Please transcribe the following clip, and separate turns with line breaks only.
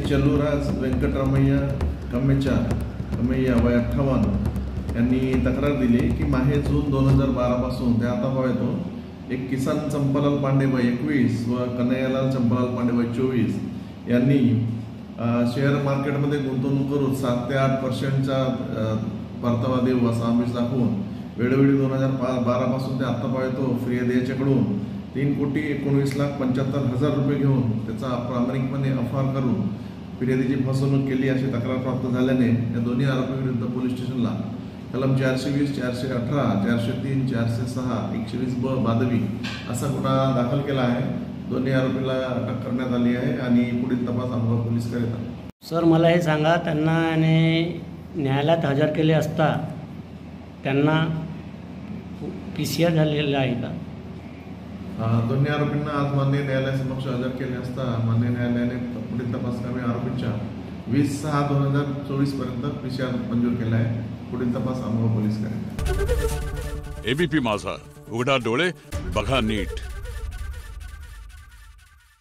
चल्लूराज व्यंकटरामय्या कमैया वय 58 यांनी तक्रार दिली की माहे जून 2012 पासून ते आता येतो एक किसान चंपालाल पांडे वय 21 व कन्हैयालाल चंपालाल पांडे वय 24 यांनी शेअर मार्केटमध्ये गुंतवणूक करून 7 ते 8% परतावा देऊ असा आमिष दाखवून वेळोवेळी 2012 पासून ते आता येतो फिर्यादी याच्याकडून 3,19,75,000 रुपये घेऊन त्याचा प्रामाणिकपणे अफार करून फिर्यादीची फसवणूक केली अशी तक्रार प्राप्त झाल्याने या दोन्ही आरोपींविरुद्ध पोलीस स्टेशनला कलम 420, 418, 403, 406, 120 बादवी असा गुन्हा दाखल केला आहे। दोन्ही आरोपीला अटक करण्यात आली आहे आणि पुढील तपास आमगाव पोलीस करीत आहेत।
सर मला हे सांगा, त्यांना न्यायालयात हजर केले असता त्यांना PCR झालेला आहे का?
दोन्ही आरोपींना आज माननीय न्यायालयासमक्ष हजर केले असता माननीय न्यायालयाने पुढील तपासकामी आरोपींच्या 20/6/2024 पर्यंत PCR मंजूर केला आहे। पुढील तपास आमगाव पोलीस करेल।
ABP माझा, उघडा डोळे बघा नीट।